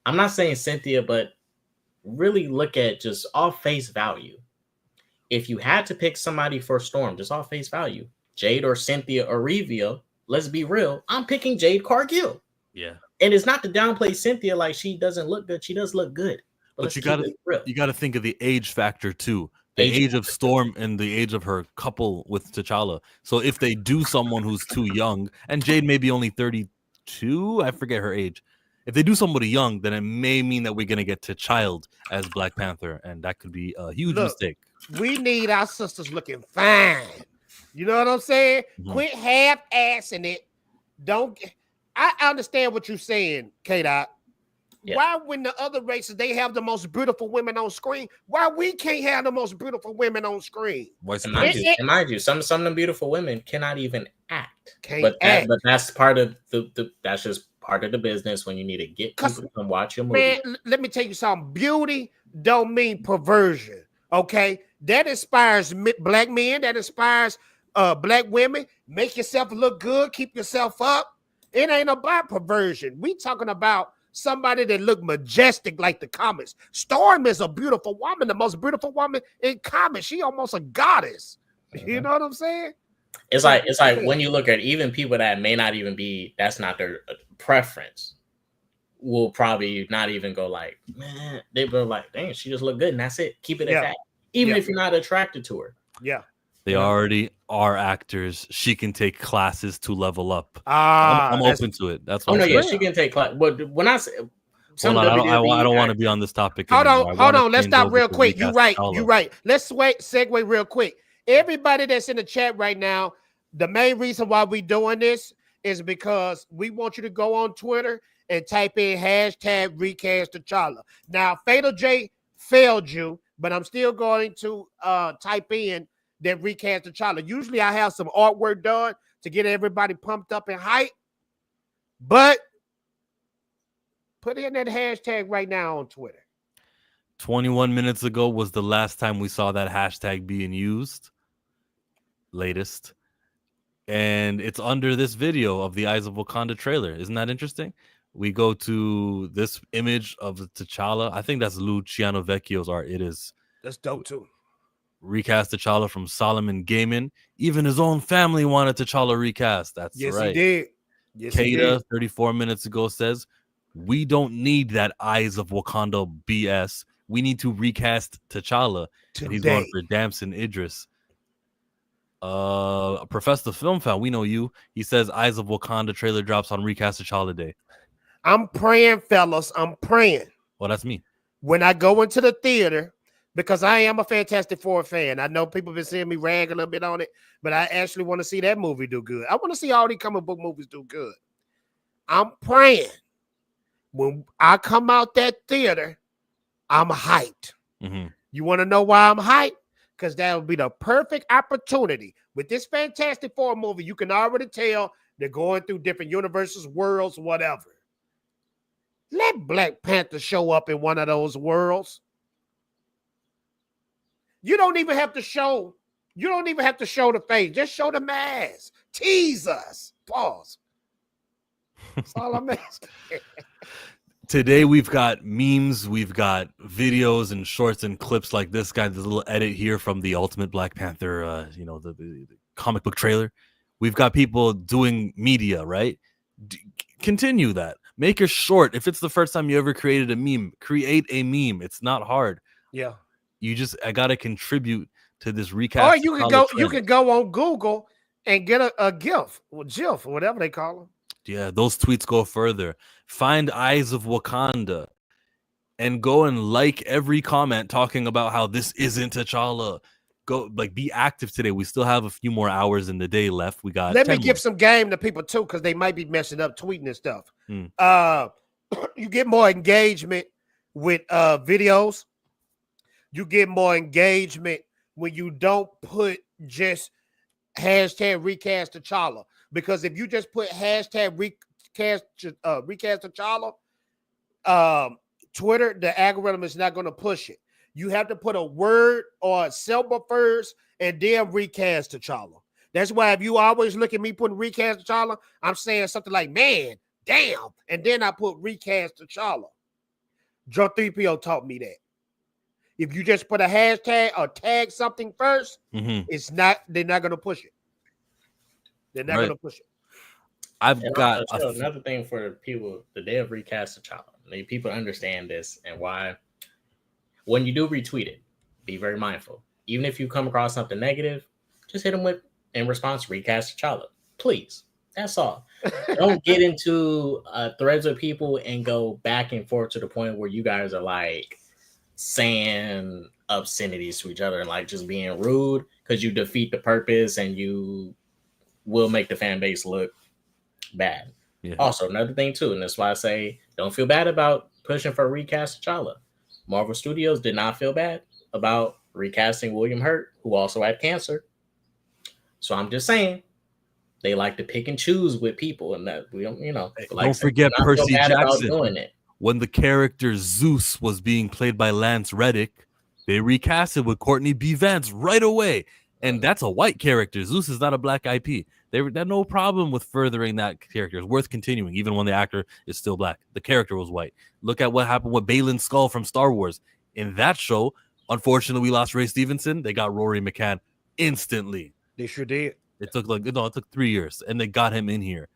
I'm not saying Cynthia, but really look at just off face value. If you had to pick somebody for Storm, just off face value, Jade or Cynthia or Revio, let's be real, I'm picking Jade Cargill. Yeah. And it's not to downplay Cynthia like she doesn't look good. She does look good. But you gotta think of the age factor too. The age of Storm and the age of her couple with T'Challa. So if they do someone who's too young, and Jade may be only 32, I forget her age. If they do somebody young, then it may mean that we're gonna get T'Challa as Black Panther, and that could be a huge mistake. We need our sisters looking fine. You know what I'm saying? Mm-hmm. Quit half-assing it. I understand what you're saying, K-Dot. Yeah. Why, when the other races, they have the most beautiful women on screen, why we can't have the most beautiful women on screen? Mind you, some of the beautiful women cannot even act. But that's part of that's just part of the business when you need to get people to come watch your movie. Man, let me tell you something. Beauty don't mean perversion, okay? That inspires black men. That inspires black women. Make yourself look good. Keep yourself up. It ain't about perversion. We talking about somebody that look majestic like the comics. Storm is a beautiful woman, the most beautiful woman in comics. She almost a goddess. You know what I'm saying? It's like when you look at even people that may not even be, that's not their preference, will probably not even go like, man, they were like, dang, she just look good and that's it. Keep it at that. Even if you're not attracted to her. Yeah. They already are actors. She can take classes to level up. I'm open to it. That's what she can take class. But when I say, I don't want to be on this topic. Hold on. Let's stop real quick. You're right. Let's segue real quick. Everybody that's in the chat right now, the main reason why we're doing this is because we want you to go on Twitter and type in hashtag recast T'Challa. Now, Fatal J failed you, but I'm still going to type in that recast T'Challa. Usually I have some artwork done to get everybody pumped up and hype, but put in that hashtag right now on Twitter. 21 minutes ago was the last time we saw that hashtag being used. Latest. And it's under this video of the Eyes of Wakanda trailer. Isn't that interesting? We go to this image of T'Challa. I think that's Luciano Vecchio's art. It is. That's dope too. Recast T'Challa from Solomon Gaiman. Even his own family wanted T'Challa recast. That's yes, right. He did. Yes, Kata, 34 minutes ago, says, we don't need that Eyes of Wakanda BS. We need to recast T'Challa. And he's going for Damson Idris. Professor Film Fan, we know you. He says Eyes of Wakanda trailer drops on Recast T'Challa Day. I'm praying, fellas. I'm praying. Well, that's me. When I go into the theater, because I am a Fantastic Four fan. I know people have been seeing me rag a little bit on it, but I actually want to see that movie do good. I want to see all these comic book movies do good. I'm praying when I come out that theater, I'm hyped. Mm-hmm. You want to know why I'm hyped? Because that would be the perfect opportunity. With this Fantastic Four movie, you can already tell they're going through different universes, worlds, whatever. Let Black Panther show up in one of those worlds. You don't even have to show the face. Just show the mask. Tease us. Pause. That's all I'm asking. Today we've got memes, we've got videos and shorts and clips like this guy. There's a little edit here from the Ultimate Black Panther, the comic book trailer. We've got people doing media, right? Continue that. Make a short. If it's the first time you ever created a meme, create a meme. It's not hard. Yeah. I gotta contribute to this recast. Or you can go on Google and get a GIF or GIF or whatever they call them. Yeah, those tweets go further. Find Eyes of Wakanda and go and like every comment talking about how this isn't T'Challa. Go be active today. We still have a few more hours in the day left. We got. Let me give some game to people too, because they might be messing up tweeting and stuff. You get more engagement with videos. You get more engagement when you don't put just hashtag recast T'Challa. Because if you just put hashtag recast T'Challa, Twitter, the algorithm is not going to push it. You have to put a word or a symbol first and then recast T'Challa. That's why if you always look at me putting recast T'Challa, I'm saying something like, man, damn. And then I put recast T'Challa. Joe 3PO taught me that. If you just put a hashtag or tag something first, they're not going to push it. They're not going to push it. I've got another thing for people, the day of recast T'Challa. People understand this and why. When you do retweet it, be very mindful. Even if you come across something negative, just hit them with, in response, recast T'Challa. Please. That's all. Don't get into threads with people and go back and forth to the point where you guys are like saying obscenities to each other and like just being rude, because you defeat the purpose and you will make the fan base look bad. Yeah. Also, another thing too, and that's why I say don't feel bad about pushing for recast T'Challa. Marvel Studios did not feel bad about recasting William Hurt, who also had cancer. So I'm just saying they like to pick and choose with people, and that we don't, don't forget Percy Jackson doing it. When the character Zeus was being played by Lance Reddick, they recasted with Courtney B. Vance right away. And that's a white character. Zeus is not a black IP. They had no problem with furthering that character. It's worth continuing, even when the actor is still black. The character was white. Look at what happened with Balin Skull from Star Wars. In that show, unfortunately, we lost Ray Stevenson. They got Rory McCann instantly. They sure did. It took 3 years, and they got him in here.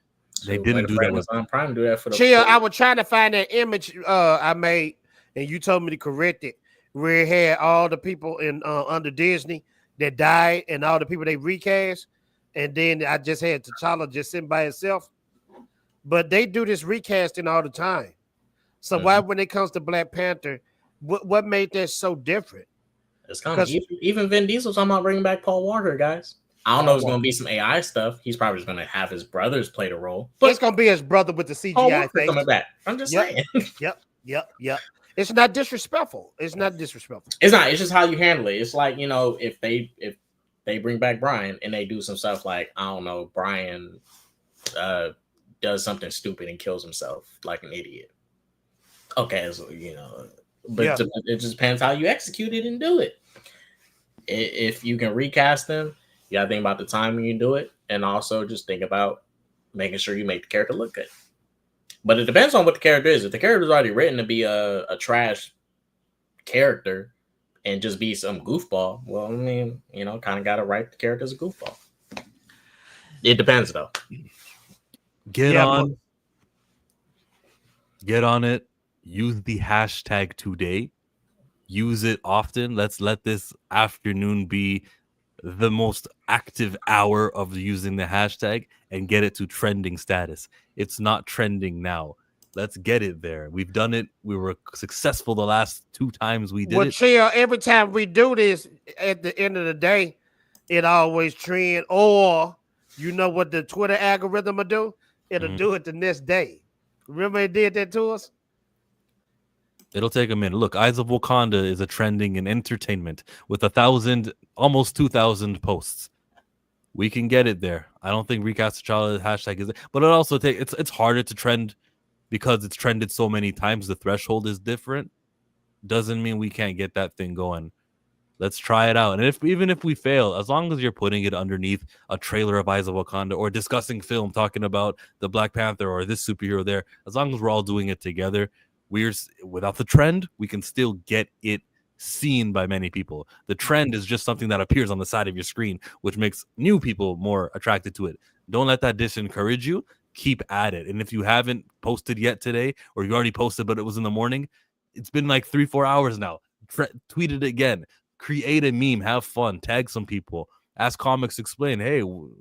They didn't do that with Prime. Do that for the. Chill, I was trying to find that image I made, and you told me to correct it. Where it had all the people in under Disney that died, and all the people they recast, and then I just had T'Challa just sitting by himself. But they do this recasting all the time. So why, when it comes to Black Panther, what made that so different? It's coming. Even Vin Diesel's talking about bringing back Paul Walker, guys. I don't know if it's going to be some AI stuff. He's probably just going to have his brothers play the role. But it's going to be his brother with the CGI face. Coming back. I'm just saying. Yep. It's not disrespectful. It's not. It's just how you handle it. It's like, if they bring back Brian and they do some stuff like, I don't know, Brian does something stupid and kills himself like an idiot. Okay, so, but it just depends how you execute it and do it. If you can recast them, you gotta think about the time when you do it, and also just think about making sure you make the character look good. But it depends on what the character is. If the character is already written to be a trash character and just be some goofball, well, I mean, kind of got to write the character as a goofball. It depends, though. Get on it. Use the hashtag today. Use it often. Let's let this afternoon be the most active hour of using the hashtag and get it to trending status. It's not trending now. Let's get it there. We've done it. We were successful the last 2 times we did it. Well, Chill, every time we do this, at the end of the day, it always trend. Or you know what the Twitter algorithm will do? It'll do it the next day. Remember it did that to us? It'll take a minute. Look, Eyes of Wakanda is a trending in entertainment with 1,000, almost 2,000 posts. We can get it there. I don't think recast T'Challa hashtag is there, but it also it's harder to trend because it's trended so many times. The threshold is different. Doesn't mean we can't get that thing going. Let's try it out. And even if we fail, as long as you're putting it underneath a trailer of Eyes of Wakanda or discussing film, talking about the Black Panther or this superhero there, as long as we're all doing it together, without the trend, we can still get it seen by many people. The trend is just something that appears on the side of your screen, which makes new people more attracted to it. Don't let that discourage you. Keep at it. And if you haven't posted yet today, or you already posted but it was in the morning, it's been like 3-4 hours now. Tweet it again. Create a meme, have fun, tag some people, ask Comics Explain, hey, you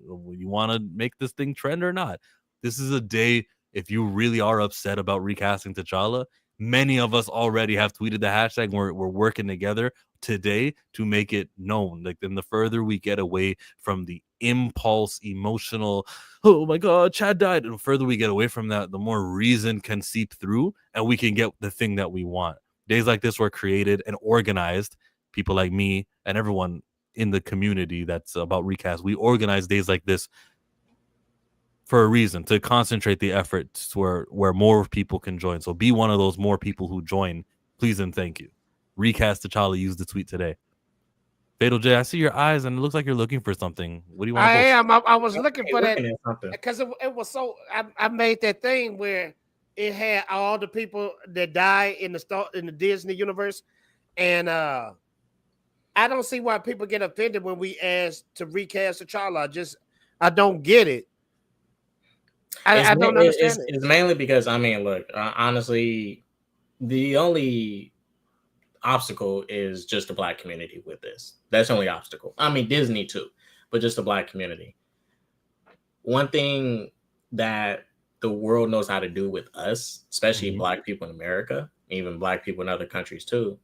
want to make this thing trend or not? This is a day, if you really are upset about recasting T'Challa, many of us already have tweeted the hashtag. We're working together today to make it known. Like, then the further we get away from the impulse, emotional, oh my God, Chad died, and the further we get away from that, the more reason can seep through and we can get the thing that we want. Days like this were created and organized. People like me and everyone in the community that's about recast, we organize days like this for a reason, to concentrate the efforts where more people can join. So be one of those more people who join, please and thank you. Recast T'Challa used the tweet today. Fatal J, I see your eyes and it looks like you're looking for something. What do you want? I am. I was looking for that something. because it was so. I made that thing where it had all the people that died in the Disney universe, and I don't see why people get offended when we ask to recast T'Challa. I don't get it. I don't understand it. It's mainly because, I mean, look, honestly, the only obstacle is just the Black community with this. That's the only obstacle. I mean, Disney too, but just the Black community. One thing that the world knows how to do with us, especially Black people in America, even Black people in other countries too,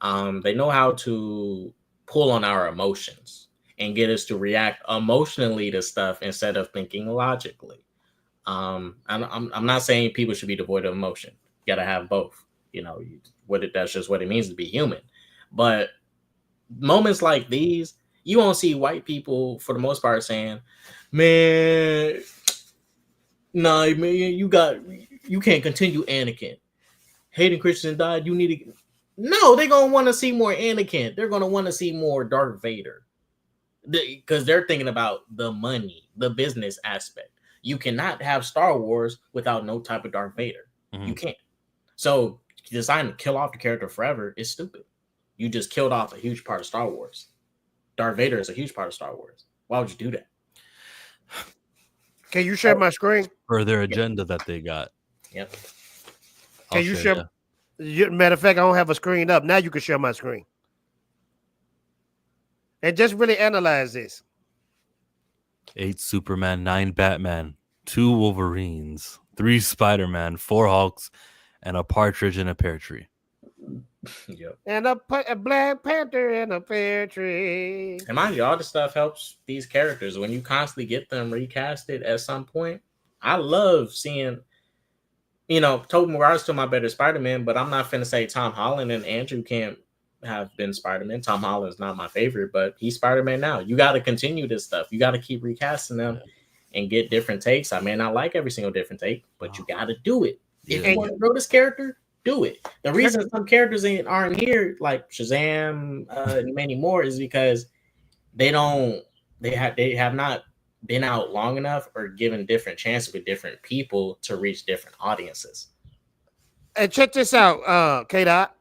they know how to pull on our emotions and get us to react emotionally to stuff instead of thinking logically. I'm not saying people should be devoid of emotion. You got to have both. You know, that's just what it means to be human. But moments like these, you won't see white people for the most part saying, "Man, nah, man, you can't continue Anakin. Hayden Christensen died. You need to." No, they're gonna want to see more Anakin. They're gonna want to see more Darth Vader, because they're thinking about the money, the business aspect. You cannot have Star Wars without no type of Darth Vader. You can't. So deciding to kill off the character forever is stupid. You just killed off a huge part of Star Wars. Darth Vader is a huge part of Star Wars. Why would you do that? Can you share my screen? For their agenda that they got. Yep. Can you share? Matter of fact, I don't have a screen up. Now you can share my screen. And just really analyze this. 8 Superman, 9 Batman, 2 Wolverines, 3 Spider-Man, 4 Hulks, and a partridge in a pear tree. Yep. And a Black Panther in a pear tree. And mind you, all this stuff helps these characters. When you constantly get them recasted at some point, I love seeing, Tobey Maguire's still my better Spider-Man, but I'm not finna say Tom Holland and Andrew can't have been Spider-Man. Tom Holland is not my favorite, but he's Spider-Man now. You got to continue this stuff. You got to keep recasting them and get different takes. I may not like every single different take, but you got to do it. If you want to grow this character, do it. The reason some characters aren't here, like Shazam and many more, is because they have not been out long enough or given different chances with different people to reach different audiences. And check this out, K-Dot.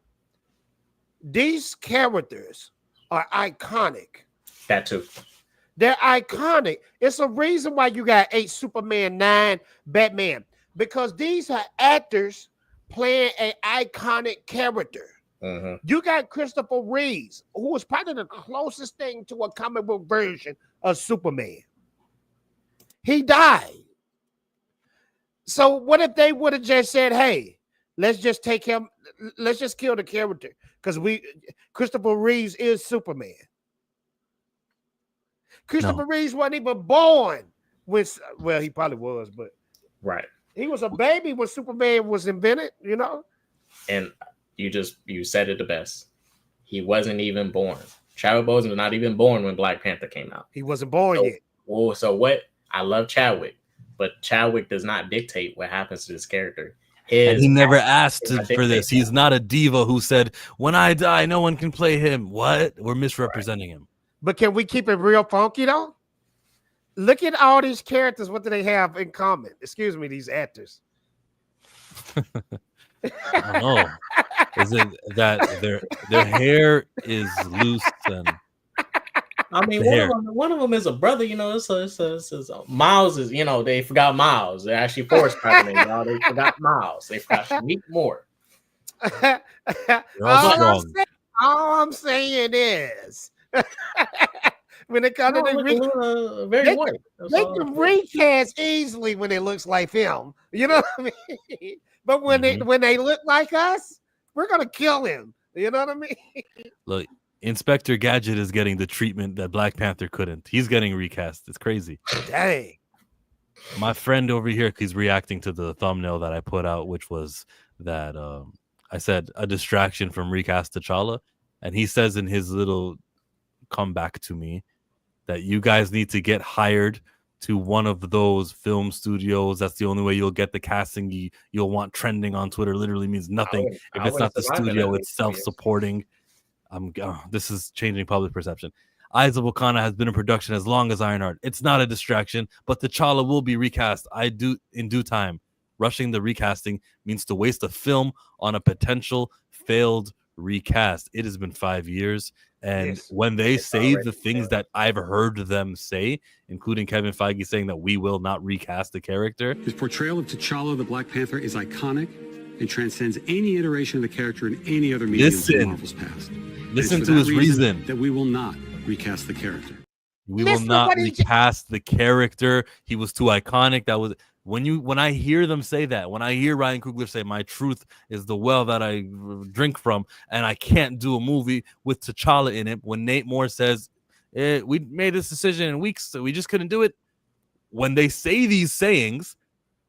These characters are iconic. That too. They're iconic. It's a reason why you got 8 Superman, 9 Batman, because these are actors playing an iconic character. You got Christopher Reeves, who was probably the closest thing to a comic book version of Superman. He died. So what if they would have just said, hey, let's just take him, let's just kill the character, because Christopher Reeves is Superman. Christopher Reeves wasn't even born with, well, he probably was, but right. He was a baby when Superman was invented, And you said it the best. He wasn't even born. Chadwick Boseman was not even born when Black Panther came out. He wasn't born yet. Well, so what? I love Chadwick, but Chadwick does not dictate what happens to this character. And he never asked I for this. He's not a diva who said, "When I die, no one can play him." What? We're misrepresenting him. But can we keep it real funky though? Look at all these characters. What do they have in common? Excuse me, these actors. I don't know. Is it that their hair is loose and I mean, one of them is a brother. You know, it's Miles is. You know, they forgot Miles. They're actually Forrest Spider-Man. Y'all, they forgot Miles. They forgot Shanique Moore. all I'm saying is, when it comes to the very white, they can recast easily when it looks like him. You know what I mean? But when they look like us, we're gonna kill him. You know what I mean? Look, Inspector Gadget is getting the treatment that Black Panther couldn't. He's getting recast. It's crazy. Dang. My friend over here, he's reacting to the thumbnail that I put out, which was that I said a distraction from recast T'Challa, and he says in his little comeback to me that you guys need to get hired to one of those film studios. That's the only way you'll get the casting you'll want trending on Twitter. Literally means nothing if it's not the studio. It's self-supporting. This is changing public perception. Eyes of Wakanda has been in production as long as Ironheart. It's not a distraction, but T'Challa will be recast. In due time. Rushing the recasting means to waste a film on a potential failed recast. It has been 5 years, and when they say the things that I've heard them say, including Kevin Feige saying that we will not recast the character, his portrayal of T'Challa, the Black Panther, is iconic and transcends any iteration of the character in any other medium in Marvel's past. Listen to his reason that we will not recast the character. We will not recast the character. He was too iconic. That was when I hear them say that, when I hear Ryan Coogler say my truth is the well that I drink from, and I can't do a movie with T'Challa in it, when Nate Moore says we made this decision in weeks, so we just couldn't do it. When they say these sayings,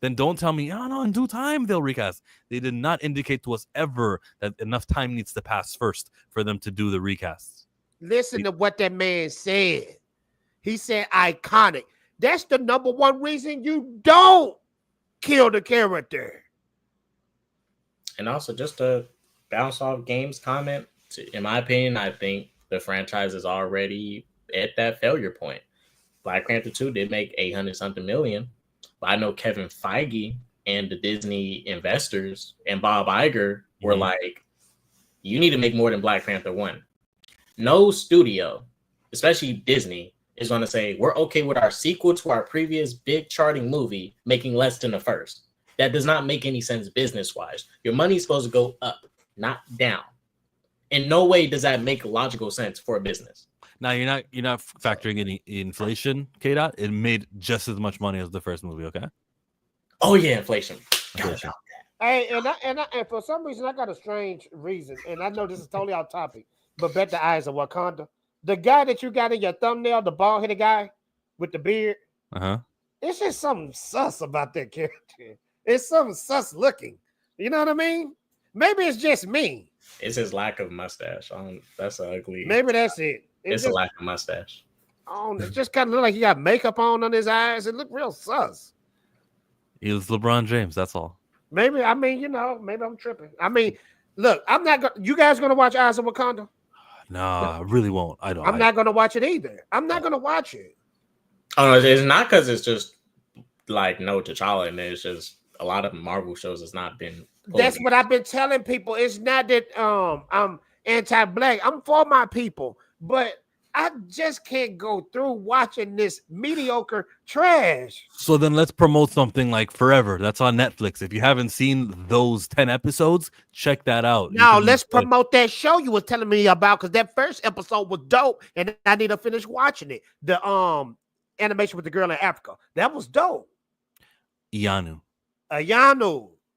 then don't tell me, oh no, in due time they'll recast. They did not indicate to us ever that enough time needs to pass first for them to do the recasts. Listen to what that man said. He said iconic. That's the number one reason you don't kill the character. And also, just to bounce off Game's comment, in my opinion, I think the franchise is already at that failure point. Black Panther 2 did make 800-something million. But I know Kevin Feige and the Disney investors and Bob Iger were like, you need to make more than Black Panther 1. No studio, especially Disney, is going to say, we're okay with our sequel to our previous big charting movie making less than the first. That does not make any sense business-wise. Your money's supposed to go up, not down. In no way does that make logical sense for a business. Now you're not factoring in inflation, K-Dot. It made just as much money as the first movie, okay? Oh yeah, inflation. Hey, and for some reason I got a strange reason, and I know this is totally off topic, but bet the eyes of Wakanda. The guy that you got in your thumbnail, the bald-headed guy with the beard, it's just something sus about that character. It's something sus looking. You know what I mean? Maybe it's just me. It's his lack of mustache. That's ugly. Maybe that's it. It's a lack of mustache. It just kind of look like he got makeup on his eyes. It looked real sus. He was LeBron James. That's all. Maybe maybe I'm tripping. I mean, look, I'm not going. You guys gonna watch Eyes of Wakanda? No, I really won't. I don't. I'm not gonna watch it either. I'm not gonna watch it. Oh, it's not because it's just like no T'Challa, and it's just a lot of Marvel shows has not been. That's what I've been telling people. It's not that I'm anti-black. I'm for my people, but I just can't go through watching this mediocre trash. So then let's promote something like Forever. That's on Netflix. If you haven't seen those 10 episodes, check that out. Now let's promote that show you were telling me about, because that first episode was dope, and I need to finish watching it. The animation with the girl in Africa. That was dope. Ayanu.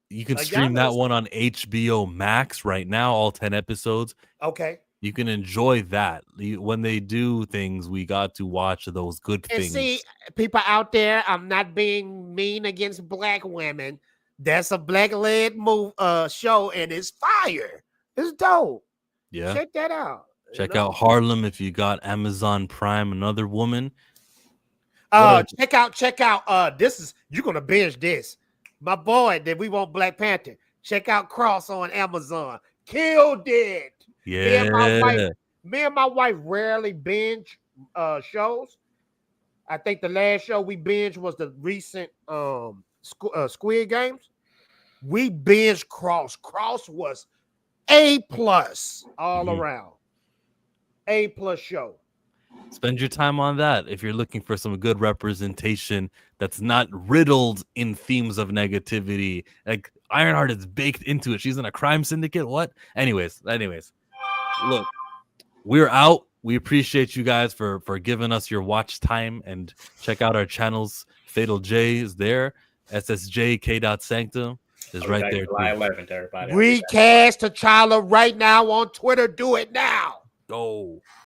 You can stream that one on HBO Max right now, all 10 episodes. Okay. You can enjoy that. When they do things, we got to watch those good things. See, people out there, I'm not being mean against black women. That's a black-led show, and it's fire. It's dope. Yeah. Check that out. Check out Harlem if you got Amazon Prime, Another Woman. Check out. This is, you're gonna binge this. My boy, that we want Black Panther. Check out Cross on Amazon. Killed it. Yeah. Me and my wife rarely binge shows. I think the last show we binged was the recent Squid Games. We binged Cross. Cross was A+ all around. A+ show. Spend your time on that if you're looking for some good representation that's not riddled in themes of negativity. Like Ironheart is baked into it. She's in a crime syndicate. What? Anyways, look, we're out. We appreciate you guys for giving us your watch time, and check out our channels. Fatal J is there. SSJK.Sanctum is right there. July 11th, everybody. Recast T'Challa right now on Twitter. Do it now. Go.